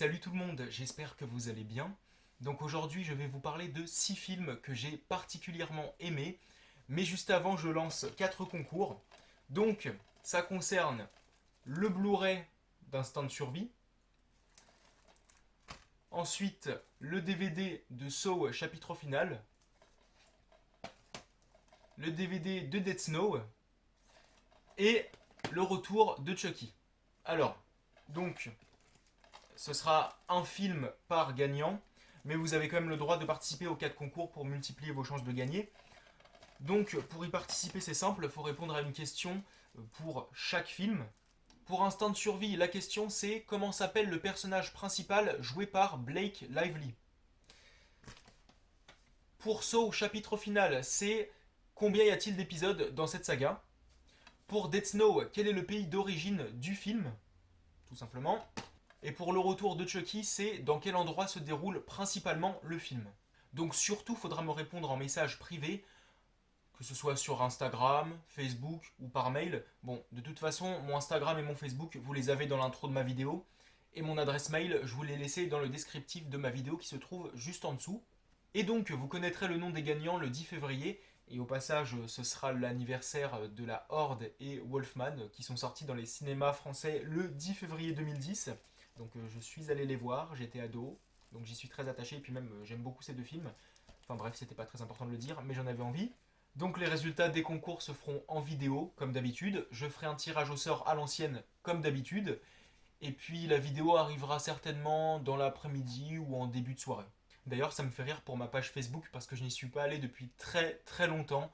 Salut tout le monde, j'espère que vous allez bien. Donc aujourd'hui je vais vous parler de 6 films que j'ai particulièrement aimés, mais juste avant je lance 4 concours. Donc ça concerne le Blu-ray d'Instinct de survie, ensuite le DVD de Saw chapitre final, le DVD de Dead Snow et le retour de Chucky. Alors, donc ce sera un film par gagnant, mais vous avez quand même le droit de participer aux 4 concours pour multiplier vos chances de gagner. Donc pour y participer c'est simple, il faut répondre à une question pour chaque film. Pour Instinct de survie, la question c'est comment s'appelle le personnage principal joué par Blake Lively. Pour Saw, chapitre final, c'est combien y a-t-il d'épisodes dans cette saga. Pour Dead Snow, quel est le pays d'origine du film, tout simplement. Et pour le retour de Chucky, c'est dans quel endroit se déroule principalement le film. Donc surtout, faudra me répondre en message privé, que ce soit sur Instagram, Facebook ou par mail. Bon, de toute façon, mon Instagram et mon Facebook, vous les avez dans l'intro de ma vidéo. Et mon adresse mail, je vous l'ai laissé dans le descriptif de ma vidéo qui se trouve juste en dessous. Et donc, vous connaîtrez le nom des gagnants le 10 février. Et au passage, ce sera l'anniversaire de la Horde et Wolfman qui sont sortis dans les cinémas français le 10 février 2010. Donc je suis allé les voir, j'étais ado, donc j'y suis très attaché, et puis même j'aime beaucoup ces deux films. Enfin bref, c'était pas très important de le dire, mais j'en avais envie. Donc les résultats des concours se feront en vidéo, comme d'habitude. Je ferai un tirage au sort à l'ancienne, comme d'habitude. Et puis la vidéo arrivera certainement dans l'après-midi ou en début de soirée. D'ailleurs, ça me fait rire pour ma page Facebook parce que je n'y suis pas allé depuis très très longtemps.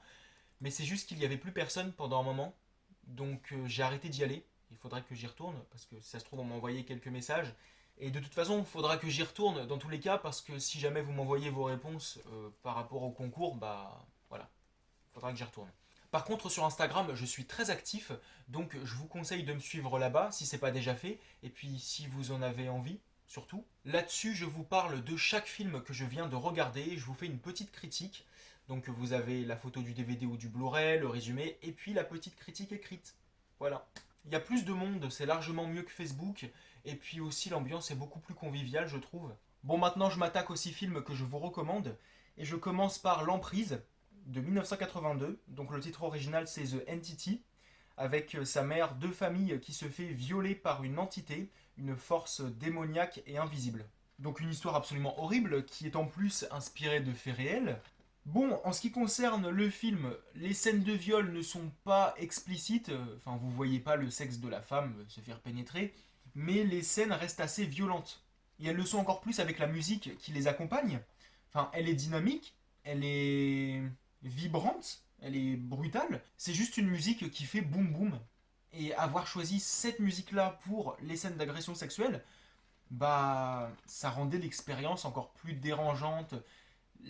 Mais c'est juste qu'il y avait plus personne pendant un moment. Donc j'ai arrêté d'y aller. Il faudrait que j'y retourne parce que si ça se trouve, on m'a envoyé quelques messages. Et de toute façon, il faudra que j'y retourne dans tous les cas parce que si jamais vous m'envoyez vos réponses par rapport au concours, bah voilà, il faudra que j'y retourne. Par contre, sur Instagram, je suis très actif, donc je vous conseille de me suivre là-bas si c'est pas déjà fait, et puis si vous en avez envie, surtout. Là-dessus, je vous parle de chaque film que je viens de regarder, je vous fais une petite critique. Donc vous avez la photo du DVD ou du Blu-ray, le résumé, et puis la petite critique écrite. Voilà. Il y a plus de monde, c'est largement mieux que Facebook, et puis aussi l'ambiance est beaucoup plus conviviale, je trouve. Bon, maintenant je m'attaque aux 6 films que je vous recommande, et je commence par L'Emprise, de 1982, donc le titre original c'est The Entity, avec sa mère, deux familles qui se fait violer par une entité, une force démoniaque et invisible. Donc une histoire absolument horrible qui est en plus inspirée de faits réels. Bon, en ce qui concerne le film, les scènes de viol ne sont pas explicites, enfin vous voyez pas le sexe de la femme se faire pénétrer, mais les scènes restent assez violentes. Et elles le sont encore plus avec la musique qui les accompagne. Enfin, elle est dynamique, elle est vibrante, elle est brutale. C'est juste une musique qui fait boum boum. Et avoir choisi cette musique-là pour les scènes d'agression sexuelle, bah ça rendait l'expérience encore plus dérangeante.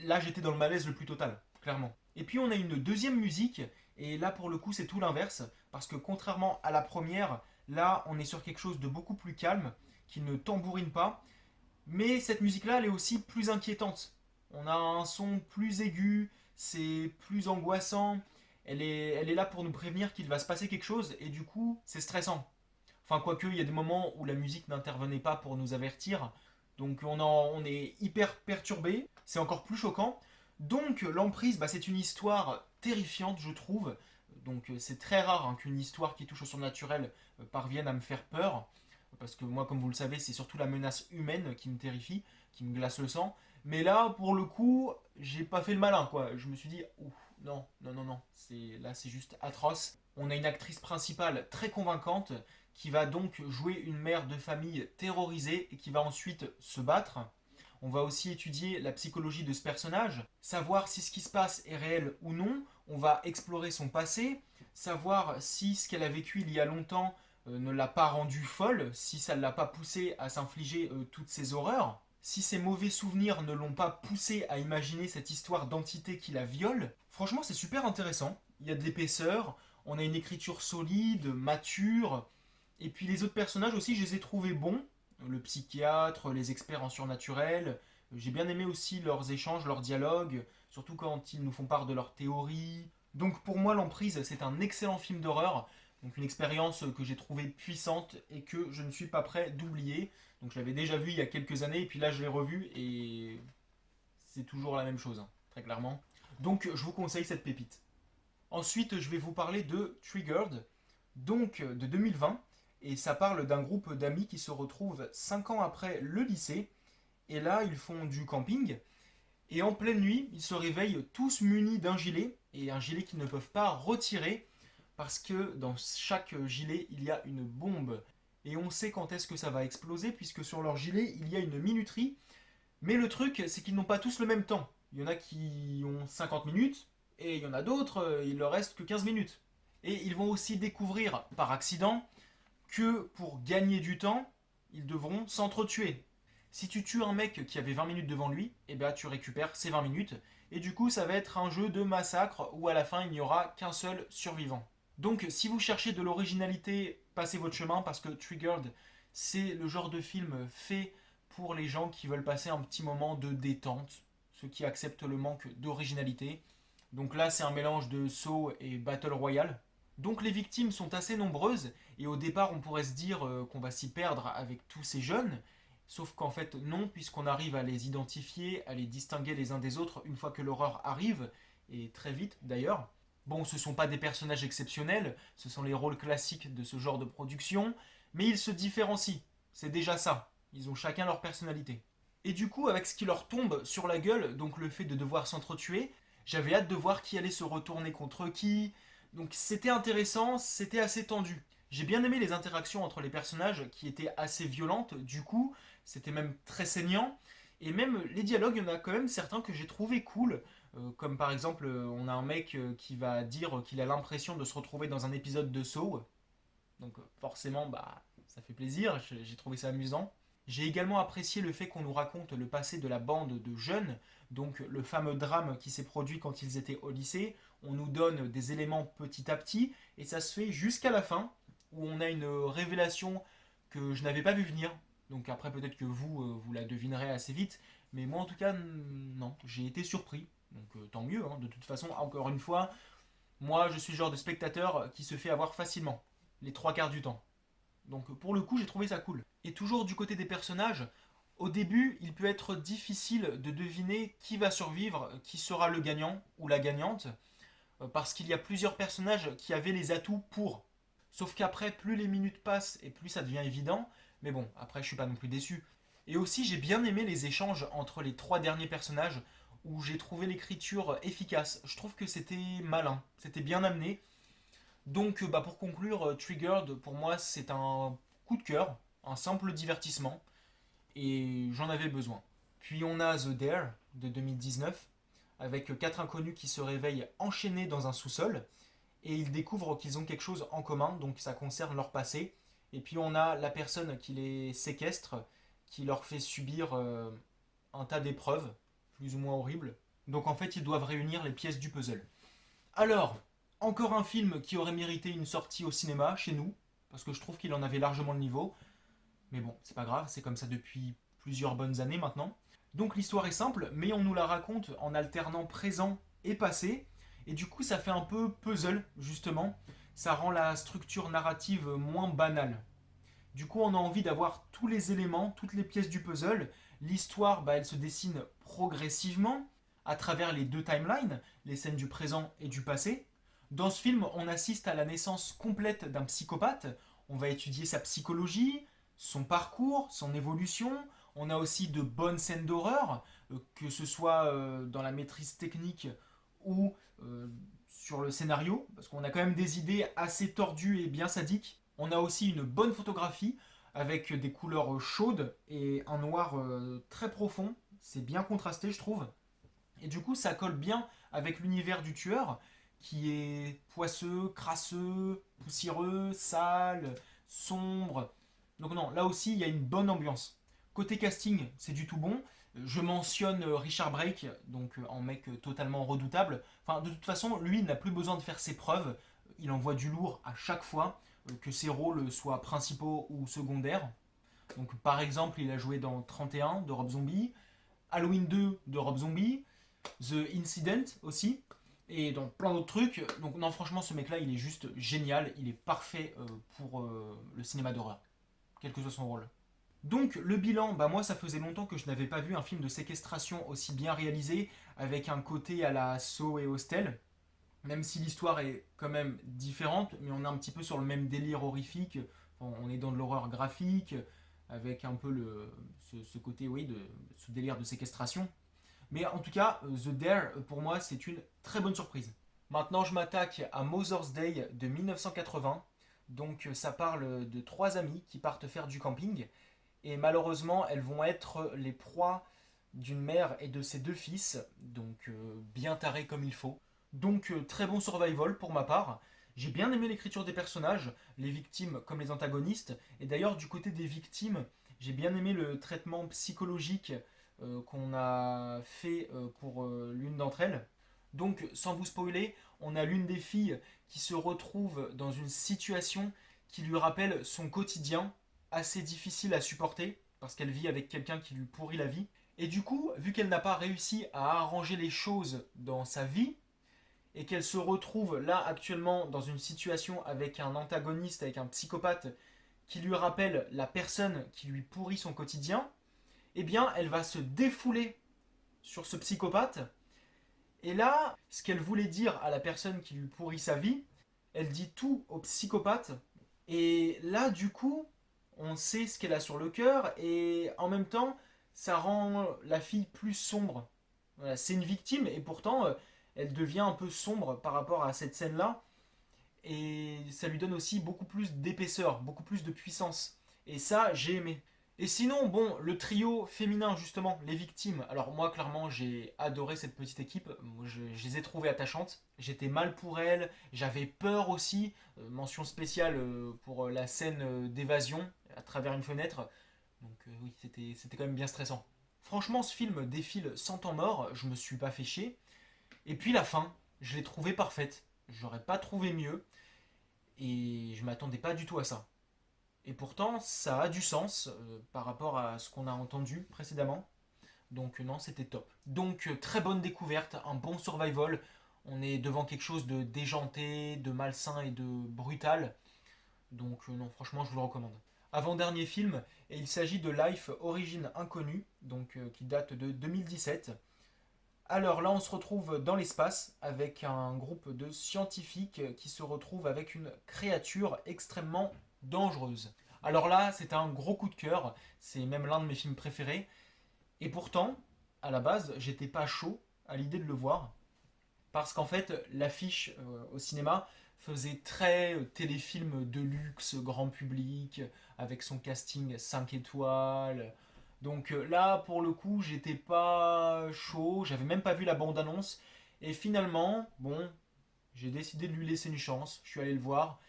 Là, j'étais dans le malaise le plus total, clairement. Et puis on a une deuxième musique, et là pour le coup c'est tout l'inverse, parce que contrairement à la première, là on est sur quelque chose de beaucoup plus calme, qui ne tambourine pas, mais cette musique-là elle est aussi plus inquiétante. On a un son plus aigu, c'est plus angoissant, elle est là pour nous prévenir qu'il va se passer quelque chose, et du coup c'est stressant. Enfin, quoique, il y a des moments où la musique n'intervenait pas pour nous avertir. Donc, on est hyper perturbé. C'est encore plus choquant. Donc, l'emprise, bah, c'est une histoire terrifiante, je trouve. Donc, c'est très rare hein, qu'une histoire qui touche au surnaturel parvienne à me faire peur. Parce que moi, comme vous le savez, c'est surtout la menace humaine qui me terrifie, qui me glace le sang. Mais là, pour le coup, j'ai pas fait le malin, quoi. Je me suis dit, ouf, non, non, non, non. Là, c'est juste atroce. On a une actrice principale très convaincante qui va donc jouer une mère de famille terrorisée et qui va ensuite se battre. On va aussi étudier la psychologie de ce personnage, savoir si ce qui se passe est réel ou non. On va explorer son passé, savoir si ce qu'elle a vécu il y a longtemps ne l'a pas rendue folle, si ça ne l'a pas poussée à s'infliger toutes ces horreurs, si ses mauvais souvenirs ne l'ont pas poussé à imaginer cette histoire d'entité qui la viole. Franchement, c'est super intéressant. Il y a de l'épaisseur, on a une écriture solide, mature, et puis les autres personnages aussi, je les ai trouvés bons. Le psychiatre, les experts en surnaturel. J'ai bien aimé aussi leurs échanges, leurs dialogues, surtout quand ils nous font part de leurs théories. Donc pour moi, L'Emprise, c'est un excellent film d'horreur. Donc une expérience que j'ai trouvée puissante et que je ne suis pas prêt d'oublier. Donc je l'avais déjà vu il y a quelques années et puis là je l'ai revu et c'est toujours la même chose, hein, très clairement. Donc je vous conseille cette pépite. Ensuite je vais vous parler de Triggered, donc de 2020. Et ça parle d'un groupe d'amis qui se retrouvent 5 ans après le lycée. Et là ils font du camping. Et en pleine nuit, ils se réveillent tous munis d'un gilet. Et un gilet qu'ils ne peuvent pas retirer parce que dans chaque gilet, il y a une bombe. Et on sait quand est-ce que ça va exploser, puisque sur leur gilet, il y a une minuterie. Mais le truc, c'est qu'ils n'ont pas tous le même temps. Il y en a qui ont 50 minutes, et il y en a d'autres, il leur reste que 15 minutes. Et ils vont aussi découvrir, par accident, que pour gagner du temps, ils devront s'entretuer. Si tu tues un mec qui avait 20 minutes devant lui, eh ben tu récupères ces 20 minutes. Et du coup, ça va être un jeu de massacre où à la fin, il n'y aura qu'un seul survivant. Donc, si vous cherchez de l'originalité, passez votre chemin parce que Triggered, c'est le genre de film fait pour les gens qui veulent passer un petit moment de détente, ceux qui acceptent le manque d'originalité. Donc là, c'est un mélange de Saw et Battle Royale. Donc les victimes sont assez nombreuses et au départ, on pourrait se dire qu'on va s'y perdre avec tous ces jeunes, sauf qu'en fait non, puisqu'on arrive à les identifier, à les distinguer les uns des autres une fois que l'horreur arrive, et très vite d'ailleurs. Bon, ce ne sont pas des personnages exceptionnels, ce sont les rôles classiques de ce genre de production, mais ils se différencient. C'est déjà ça. Ils ont chacun leur personnalité. Et du coup, avec ce qui leur tombe sur la gueule, donc le fait de devoir s'entretuer, j'avais hâte de voir qui allait se retourner contre qui. Donc c'était intéressant, c'était assez tendu. J'ai bien aimé les interactions entre les personnages qui étaient assez violentes, du coup, c'était même très saignant. Et même les dialogues, il y en a quand même certains que j'ai trouvé cool. Comme par exemple, on a un mec qui va dire qu'il a l'impression de se retrouver dans un épisode de Saw. Donc forcément, bah, ça fait plaisir, j'ai trouvé ça amusant. J'ai également apprécié le fait qu'on nous raconte le passé de la bande de jeunes, donc le fameux drame qui s'est produit quand ils étaient au lycée. On nous donne des éléments petit à petit, et ça se fait jusqu'à la fin, où on a une révélation que je n'avais pas vu venir. Donc après peut-être que vous la devinerez assez vite, mais moi en tout cas, non, j'ai été surpris. Donc tant mieux, hein. De toute façon, encore une fois, moi je suis le genre de spectateur qui se fait avoir facilement, les trois quarts du temps. Donc pour le coup, j'ai trouvé ça cool. Et toujours du côté des personnages, au début, il peut être difficile de deviner qui va survivre, qui sera le gagnant ou la gagnante, parce qu'il y a plusieurs personnages qui avaient les atouts pour. Sauf qu'après, plus les minutes passent et plus ça devient évident, mais bon, après je suis pas non plus déçu. Et aussi, j'ai bien aimé les échanges entre les trois derniers personnages, où j'ai trouvé l'écriture efficace. Je trouve que c'était malin, c'était bien amené, donc bah, pour conclure, Triggered, pour moi, c'est un coup de cœur, un simple divertissement, et j'en avais besoin. Puis on a The Dare de 2019, avec quatre inconnus qui se réveillent enchaînés dans un sous-sol, et ils découvrent qu'ils ont quelque chose en commun, donc ça concerne leur passé. Et puis on a la personne qui les séquestre, qui leur fait subir un tas d'épreuves, plus ou moins horribles. Donc en fait, ils doivent réunir les pièces du puzzle. Alors, encore un film qui aurait mérité une sortie au cinéma chez nous, parce que je trouve qu'il en avait largement le niveau. Mais bon, c'est pas grave, c'est comme ça depuis plusieurs bonnes années maintenant. Donc l'histoire est simple, mais on nous la raconte en alternant présent et passé. Et du coup, ça fait un peu puzzle, justement. Ça rend la structure narrative moins banale. Du coup, on a envie d'avoir tous les éléments, toutes les pièces du puzzle. L'histoire, bah, elle se dessine progressivement à travers les deux timelines, les scènes du présent et du passé. Dans ce film, on assiste à la naissance complète d'un psychopathe. On va étudier sa psychologie, son parcours, son évolution. On a aussi de bonnes scènes d'horreur, que ce soit dans la maîtrise technique ou sur le scénario, parce qu'on a quand même des idées assez tordues et bien sadiques. On a aussi une bonne photographie avec des couleurs chaudes et un noir très profond. C'est bien contrasté, je trouve. Et du coup, ça colle bien avec l'univers du tueur, qui est poisseux, crasseux, poussiéreux, sale, sombre. Donc non, là aussi, il y a une bonne ambiance. Côté casting, c'est du tout bon. Je mentionne Richard Brake, donc en mec totalement redoutable. Enfin, de toute façon, lui, il n'a plus besoin de faire ses preuves. Il envoie du lourd à chaque fois, que ses rôles soient principaux ou secondaires. Donc, par exemple, il a joué dans 31 de Rob Zombie, Halloween 2 de Rob Zombie, The Incident aussi. et dans plein d'autres trucs. Donc non, franchement, ce mec-là, il est juste génial, il est parfait pour le cinéma d'horreur, quel que soit son rôle. Donc le bilan, bah moi ça faisait longtemps que je n'avais pas vu un film de séquestration aussi bien réalisé, avec un côté à la Saw et Hostel, même si l'histoire est quand même différente, mais on est un petit peu sur le même délire horrifique. On est dans de l'horreur graphique, avec un peu ce côté, oui, ce délire de séquestration. Mais en tout cas, The Dare, pour moi, c'est une très bonne surprise. Maintenant, je m'attaque à Mother's Day de 1980. Donc, ça parle de trois amies qui partent faire du camping. Et malheureusement, elles vont être les proies d'une mère et de ses deux fils. Donc, bien tarés comme il faut. Donc, très bon survival pour ma part. J'ai bien aimé l'écriture des personnages, les victimes comme les antagonistes. Et d'ailleurs, du côté des victimes, j'ai bien aimé le traitement psychologique qu'on a fait pour l'une d'entre elles. Donc, sans vous spoiler, on a l'une des filles qui se retrouve dans une situation qui lui rappelle son quotidien, assez difficile à supporter, parce qu'elle vit avec quelqu'un qui lui pourrit la vie. Et du coup, vu qu'elle n'a pas réussi à arranger les choses dans sa vie, et qu'elle se retrouve là actuellement dans une situation avec un antagoniste, avec un psychopathe qui lui rappelle la personne qui lui pourrit son quotidien, eh bien, elle va se défouler sur ce psychopathe. Et là, ce qu'elle voulait dire à la personne qui lui pourrit sa vie, elle dit tout au psychopathe. Et là, du coup, on sait ce qu'elle a sur le cœur, et en même temps, ça rend la fille plus sombre. Voilà, c'est une victime, et pourtant, elle devient un peu sombre par rapport à cette scène-là. Et ça lui donne aussi beaucoup plus d'épaisseur, beaucoup plus de puissance. Et ça, j'ai aimé. Et sinon, bon, le trio féminin, justement, les victimes. Alors moi, clairement, j'ai adoré cette petite équipe. Moi, je les ai trouvées attachantes. J'étais mal pour elles. J'avais peur aussi. Mention spéciale pour la scène d'évasion à travers une fenêtre. Donc oui, c'était quand même bien stressant. Franchement, ce film défile sans temps mort. Je me suis pas fait chier. Et puis la fin, je l'ai trouvée parfaite. J'aurais pas trouvé mieux. Et je m'attendais pas du tout à ça. Et pourtant, ça a du sens par rapport à ce qu'on a entendu précédemment. Donc non, c'était top. Donc très bonne découverte, un bon survival. On est devant quelque chose de déjanté, de malsain et de brutal. Donc non, franchement, je vous le recommande. Avant-dernier film, et il s'agit de Life Origine Inconnue, donc qui date de 2017. Alors là, on se retrouve dans l'espace avec un groupe de scientifiques qui se retrouvent avec une créature extrêmement dangereuse. Alors là, c'est un gros coup de cœur, c'est même l'un de mes films préférés. Et pourtant, à la base, j'étais pas chaud à l'idée de le voir, parce qu'en fait, l'affiche au cinéma faisait très téléfilm de luxe, grand public, avec son casting 5 étoiles. Donc là, pour le coup, j'étais pas chaud, j'avais même pas vu la bande-annonce. Et finalement, bon, j'ai décidé de lui laisser une chance, je suis allé le voir,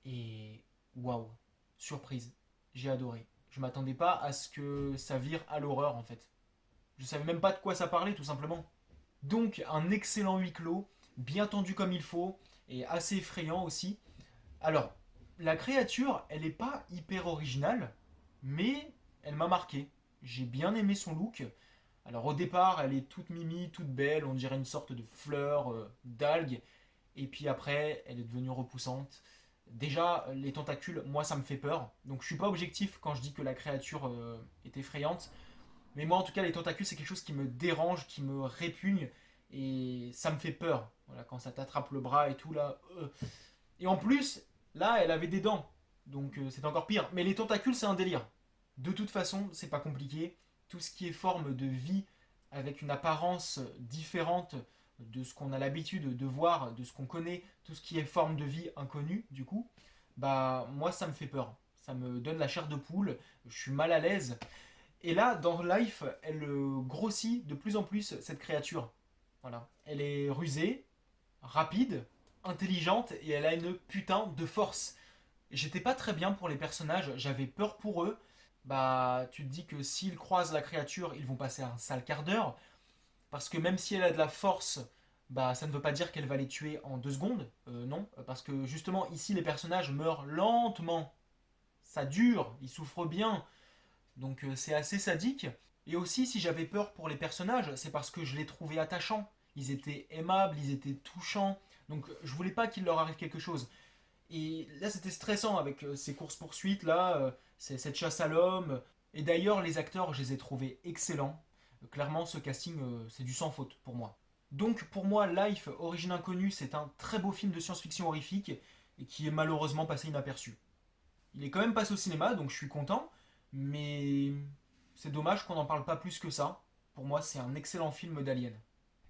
et waouh, surprise, j'ai adoré. Je m'attendais pas à ce que ça vire à l'horreur en fait. Je savais même pas de quoi ça parlait tout simplement. Donc un excellent huis clos, bien tendu comme il faut, et assez effrayant aussi. Alors, la créature, elle est pas hyper originale, mais elle m'a marqué. J'ai bien aimé son look. Alors au départ, elle est toute mimi, toute belle, on dirait une sorte de fleur d'algue. Et puis après, elle est devenue repoussante. Déjà, les tentacules, moi, ça me fait peur. Donc je suis pas objectif quand je dis que la créature est effrayante. Mais moi, en tout cas, les tentacules, c'est quelque chose qui me dérange, qui me répugne. Et ça me fait peur. Voilà, quand ça t'attrape le bras et tout, là. Et en plus, là, elle avait des dents. Donc c'est encore pire. Mais les tentacules, c'est un délire. De toute façon, c'est pas compliqué. Tout ce qui est forme de vie avec une apparence différente de ce qu'on a l'habitude de voir, de ce qu'on connaît, tout ce qui est forme de vie inconnue, du coup, bah moi ça me fait peur. Ça me donne la chair de poule, je suis mal à l'aise. Et là, dans Life, elle grossit de plus en plus cette créature. Voilà. Elle est rusée, rapide, intelligente et elle a une putain de force. J'étais pas très bien pour les personnages, j'avais peur pour eux. Bah, tu te dis que s'ils croisent la créature, ils vont passer un sale quart d'heure. Parce que même si elle a de la force, bah, ça ne veut pas dire qu'elle va les tuer en 2 secondes. Non, parce que justement, ici, les personnages meurent lentement. Ça dure, ils souffrent bien. Donc c'est assez sadique. Et aussi, si j'avais peur pour les personnages, c'est parce que je les trouvais attachants. ils étaient aimables, ils étaient touchants. Donc je voulais pas qu'il leur arrive quelque chose. Et là, c'était stressant avec ces courses-poursuites, là, cette chasse à l'homme. Et d'ailleurs, les acteurs, je les ai trouvés excellents. Clairement, ce casting, c'est du sans faute pour moi. Donc, pour moi, Life, Origine Inconnue, c'est un très beau film de science-fiction horrifique et qui est malheureusement passé inaperçu. Il est quand même passé au cinéma, donc je suis content, mais c'est dommage qu'on n'en parle pas plus que ça. Pour moi, c'est un excellent film d'Alien.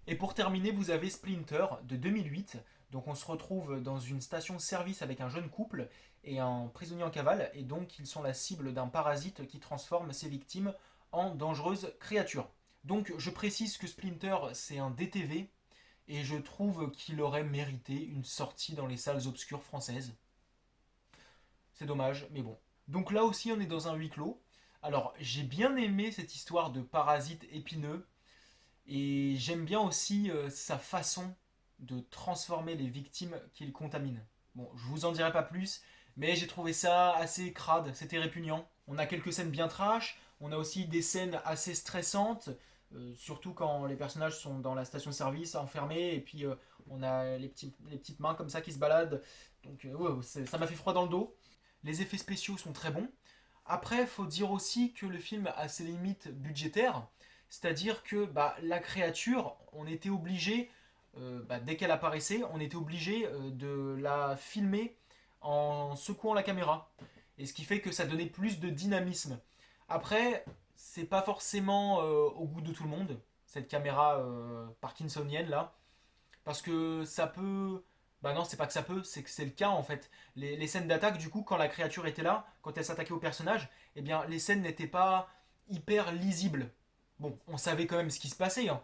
Et pour terminer, vous avez Splinter de 2008. Donc on se retrouve dans une station-service avec un jeune couple et un prisonnier en cavale, et donc ils sont la cible d'un parasite qui transforme ses victimes en dangereuses créatures. Donc je précise que Splinter c'est un DTV, et je trouve qu'il aurait mérité une sortie dans les salles obscures françaises. C'est dommage, mais bon. Donc là aussi on est dans un huis clos. Alors j'ai bien aimé cette histoire de parasite épineux, et j'aime bien aussi sa façon de transformer les victimes qu'il contamine. Bon, je vous en dirai pas plus, mais j'ai trouvé ça assez crade, c'était répugnant. On a quelques scènes bien trash, on a aussi des scènes assez stressantes, surtout quand les personnages sont dans la station-service enfermés, et puis on a les petites mains comme ça qui se baladent. Donc ouais, ça m'a fait froid dans le dos. Les effets spéciaux sont très bons. Après, faut dire aussi que le film a ses limites budgétaires, c'est-à-dire que bah, la créature, on était obligé, dès qu'elle apparaissait, on était obligé de la filmer en secouant la caméra. Et ce qui fait que ça donnait plus de dynamisme. Après, c'est pas forcément au goût de tout le monde, cette caméra parkinsonienne là, parce que ça peut. Bah non, c'est pas que ça peut, c'est que c'est le cas en fait. Les scènes d'attaque, du coup, quand la créature était là, quand elle s'attaquait au personnage, eh bien, les scènes n'étaient pas hyper lisibles. Bon, on savait quand même ce qui se passait, hein,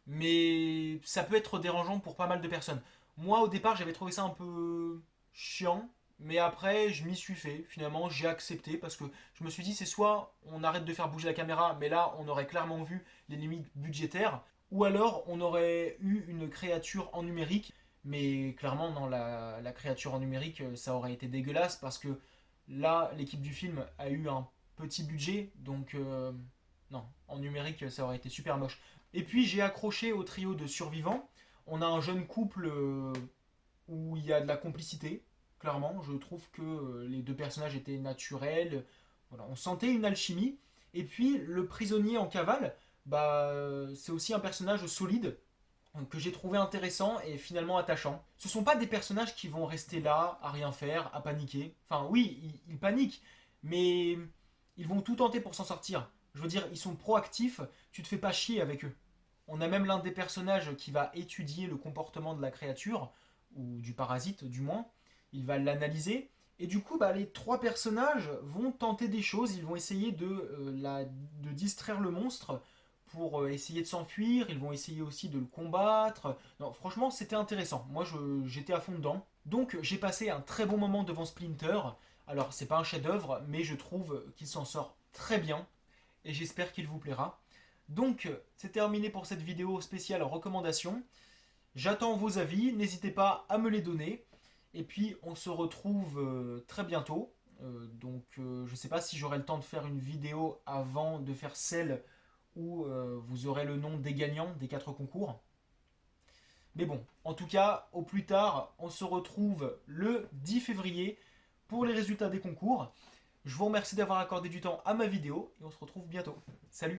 mais ça peut être dérangeant pour pas mal de personnes. Moi, au départ, j'avais trouvé ça un peu chiant, mais après, je m'y suis fait. Finalement, j'ai accepté parce que je me suis dit, c'est soit on arrête de faire bouger la caméra, mais là, on aurait clairement vu les limites budgétaires, ou alors on aurait eu une créature en numérique, mais clairement, non, la créature en numérique, ça aurait été dégueulasse parce que là, l'équipe du film a eu un petit budget, donc non, en numérique, ça aurait été super moche. Et puis j'ai accroché au trio de survivants. On a un jeune couple où il y a de la complicité, clairement. Je trouve que les deux personnages étaient naturels. Voilà, on sentait une alchimie. Et puis le prisonnier en cavale, bah, c'est aussi un personnage solide que j'ai trouvé intéressant et finalement attachant. Ce sont pas des personnages qui vont rester là à rien faire, à paniquer. Enfin oui, ils paniquent, mais ils vont tout tenter pour s'en sortir. Je veux dire, ils sont proactifs, tu te fais pas chier avec eux. On a même l'un des personnages qui va étudier le comportement de la créature, ou du parasite du moins. Il va l'analyser. Et du coup, bah, les trois personnages vont tenter des choses. Ils vont essayer de distraire le monstre pour essayer de s'enfuir. Ils vont essayer aussi de le combattre. Non, franchement, c'était intéressant. Moi, j'étais à fond dedans. Donc, j'ai passé un très bon moment devant Splinter. Alors, c'est pas un chef-d'œuvre, mais je trouve qu'il s'en sort très bien. Et j'espère qu'il vous plaira. Donc, c'est terminé pour cette vidéo spéciale recommandation. J'attends vos avis, n'hésitez pas à me les donner. Et puis, on se retrouve très bientôt. Je ne sais pas si j'aurai le temps de faire une vidéo avant de faire celle où vous aurez le nom des gagnants des 4 concours. Mais bon, en tout cas, au plus tard, on se retrouve le 10 février pour les résultats des concours. Je vous remercie d'avoir accordé du temps à ma vidéo et on se retrouve bientôt. Salut!